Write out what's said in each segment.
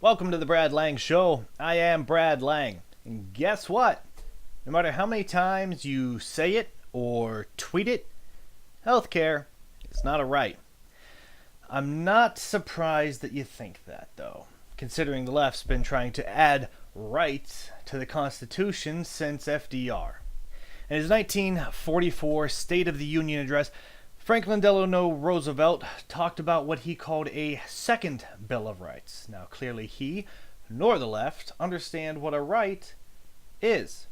Welcome to the Brad Lang Show. I am Brad Lang. And guess what? No matter how many times you say it or tweet it, healthcare is not a right. I'm not surprised that you think that, though, considering the left's been trying to add rights to the Constitution since FDR. In his 1944 State of the Union address, Franklin Delano Roosevelt talked about what he called a second Bill of Rights. Now, clearly he, nor the left, understand what a right is.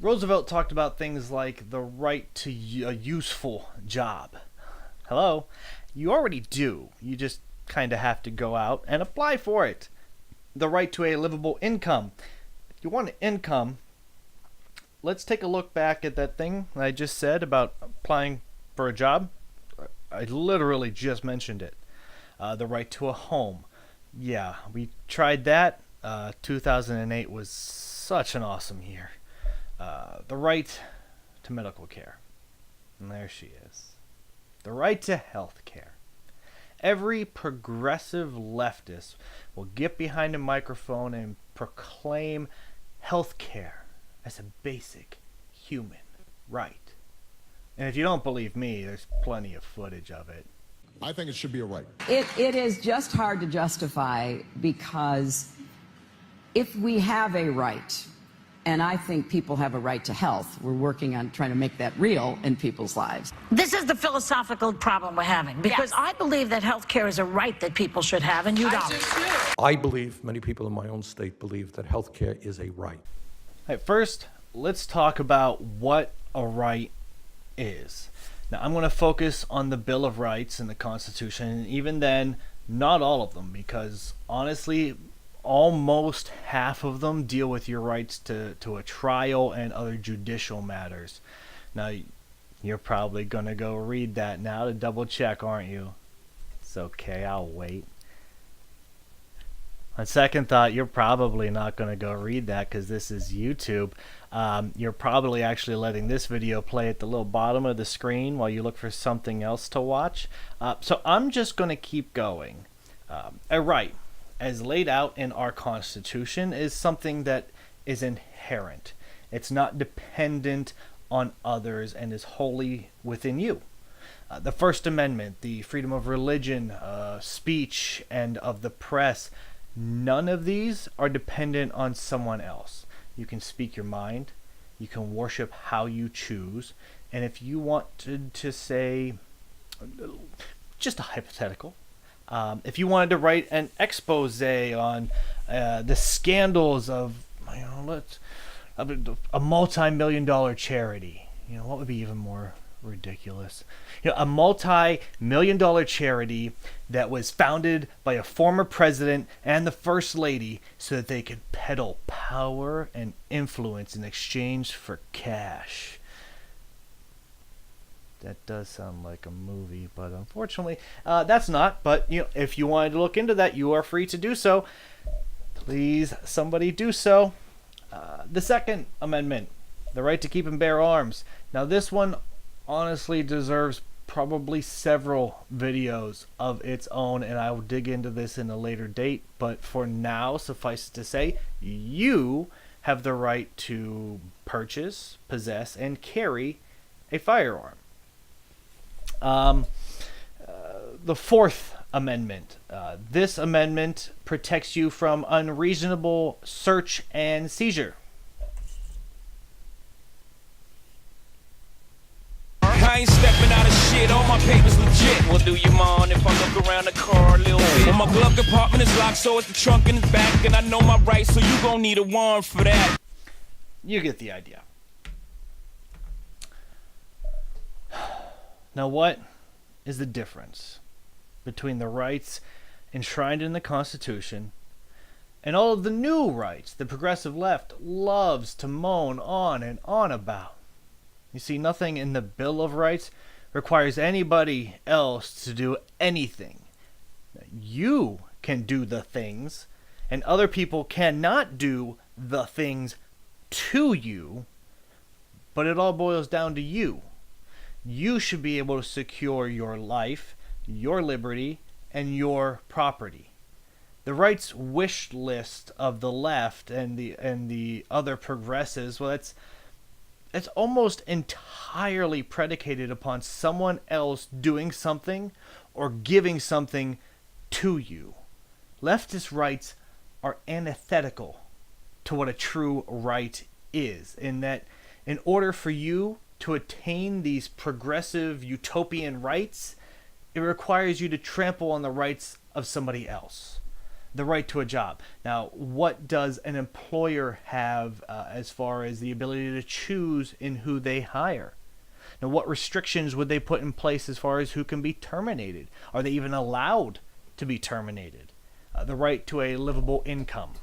Roosevelt talked about things like the right to a useful job. Hello? You already do. You just kind of have to go out and apply for it. The right to a livable income. If you want an income, let's take a look back at that thing I just said about applying for a job. I literally just mentioned it. The right to a home. Yeah, we tried that. 2008 was such an awesome year. The right to medical care. And there she is. The right to health care. Every progressive leftist will get behind a microphone and proclaim health care as a basic human right. And if you don't believe me, there's plenty of footage of it. I think it should be a right. It is just hard to justify because if we have a right, and I think people have a right to health, we're working on trying to make that real in people's lives. This is the philosophical problem we're having, because I believe that health care is a right that people should have, and you don't. I believe, many people in my own state believe, that health care is a right. Right, first, let's talk about what a right is. Now, I'm going to focus on the Bill of Rights and the Constitution, and even then, not all of them, because honestly, almost half of them deal with your rights to a trial and other judicial matters. Now, you're probably going to go read that now to double check, aren't you? It's okay, I'll wait. On second thought, you're probably not going to go read that because this is YouTube. You're probably actually letting this video play at the little bottom of the screen while you look for something else to watch. So I'm just going to keep going. A right, as laid out in our Constitution, is something that is inherent. It's not dependent on others and is wholly within you. The First Amendment, the freedom of religion, speech, and of the press, none of these are dependent on someone else. You can speak your mind, you can worship how you choose, and if you wanted to say, just a hypothetical, if you wanted to write an expose on the scandals of, a multi-million-dollar charity, what would be even more ridiculous? A multi-million-dollar charity that was founded by a former president and the first lady so that they could peddle power and influence in exchange for cash. That does sound like a movie, but unfortunately, that's not. But if you wanted to look into that, you are free to do so. Please, somebody do so. The Second Amendment, the right to keep and bear arms. Now, this one honestly deserves probably several videos of its own, and I will dig into this in a later date, but for now, suffice it to say, you have the right to purchase, possess, and carry a firearm. The Fourth Amendment. This amendment protects you from unreasonable search and seizure. I ain't stepping out of shit, all my papers legit. Well, do you mind if I look around the car a little bit? Well, my glove compartment is locked, so it's the trunk in the back, and I know my rights, so you gon' need a warrant for that. You get the idea. Now, what is the difference between the rights enshrined in the Constitution and all of the new rights the progressive left loves to moan on and on about? You see, nothing in the Bill of Rights requires anybody else to do anything. You can do the things, and other people cannot do the things to you, but it all boils down to you. You should be able to secure your life, your liberty, and your property. The rights wish list of the left and the other progressives, well, it's almost entirely predicated upon someone else doing something or giving something to you. Leftist rights are antithetical to what a true right is, in that in order for you to attain these progressive utopian rights, it requires you to trample on the rights of somebody else. The right to a job. Now, what does an employer have as far as the ability to choose in who they hire? Now, what restrictions would they put in place as far as who can be terminated? Are they even allowed to be terminated? The right to a livable income.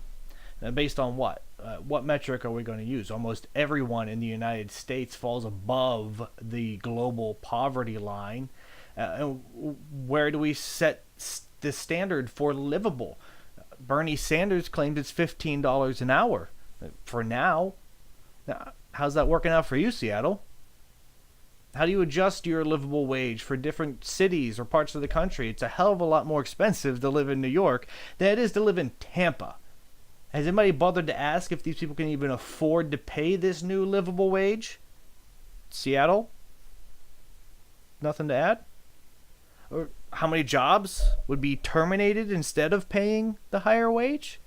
Now, based on what? What metric are we going to use? Almost everyone in the United States falls above the global poverty line. Where do we set the standard for livable? Bernie Sanders claimed it's $15 an hour for now. Now, how's that working out for you, Seattle? How do you adjust your livable wage for different cities or parts of the country? It's a hell of a lot more expensive to live in New York than it is to live in Tampa. Has anybody bothered to ask if these people can even afford to pay this new livable wage? Seattle? Nothing to add? Or how many jobs would be terminated instead of paying the higher wage?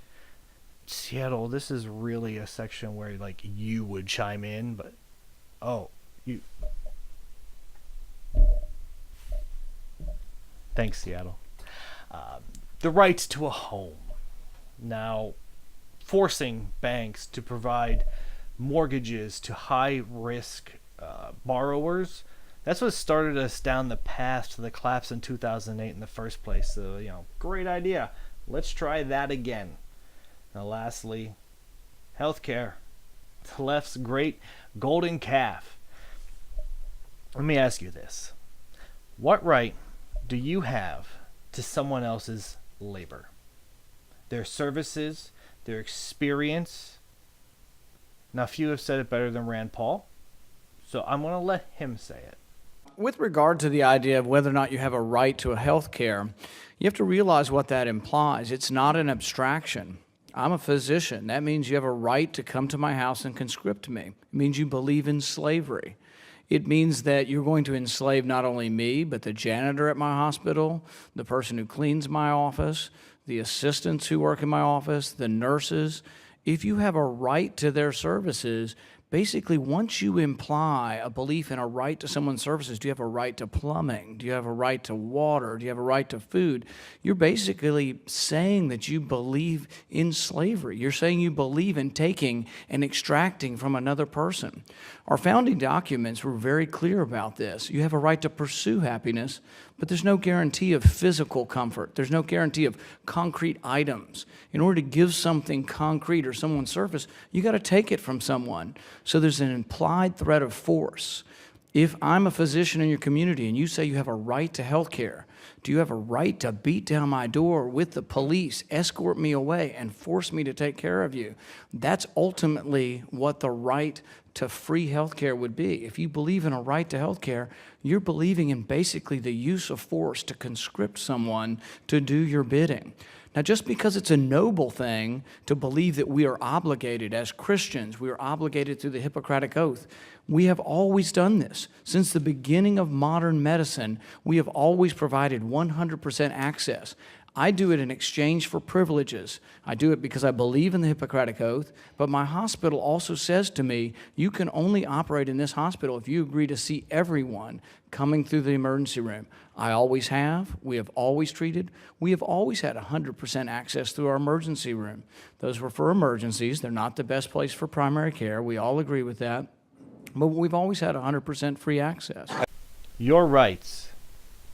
Seattle, this is really a section where like you would chime in, but you. Thanks, Seattle. The right to a home. Now, forcing banks to provide mortgages to high-risk borrowers, that's what started us down the path to the collapse in 2008 in the first place. So, great idea. Let's try that again. Now, lastly, healthcare. The left's great golden calf. Let me ask you this. What right do you have to someone else's labor? Their services, their experience? Now, few have said it better than Rand Paul, so I'm going to let him say it. With regard to the idea of whether or not you have a right to a health care, you have to realize what that implies. It's not an abstraction. I'm a physician. That means you have a right to come to my house and conscript me. It means you believe in slavery. It means that you're going to enslave not only me, but the janitor at my hospital, the person who cleans my office, the assistants who work in my office, the nurses. If you have a right to their services, basically, once you imply a belief in a right to someone's services, do you have a right to plumbing? Do you have a right to water? Do you have a right to food? You're basically saying that you believe in slavery. You're saying you believe in taking and extracting from another person. Our founding documents were very clear about this. You have a right to pursue happiness, but there's no guarantee of physical comfort. There's no guarantee of concrete items. In order to give something concrete or someone's service, you got to take it from someone. So there's an implied threat of force. If I'm a physician in your community and you say you have a right to health care, do you have a right to beat down my door with the police, escort me away, and force me to take care of you? That's ultimately what the right to free health care would be. If you believe in a right to health care, you're believing in basically the use of force to conscript someone to do your bidding. Now, just because it's a noble thing to believe that we are obligated as Christians, we are obligated through the Hippocratic Oath, we have always done this. Since the beginning of modern medicine, we have always provided 100% access. I do it in exchange for privileges. I do it because I believe in the Hippocratic Oath, but my hospital also says to me, you can only operate in this hospital if you agree to see everyone coming through the emergency room. I always have. We have always treated. We have always had 100% access through our emergency room. Those were for emergencies. They're not the best place for primary care. We all agree with that. But we've always had 100% free access. Your rights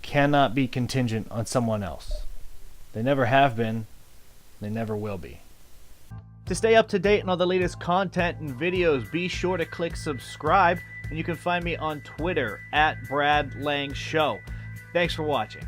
cannot be contingent on someone else. They never have been. They never will be. To stay up to date on all the latest content and videos, be sure to click subscribe, and you can find me on Twitter @BradLangShow. Thanks for watching.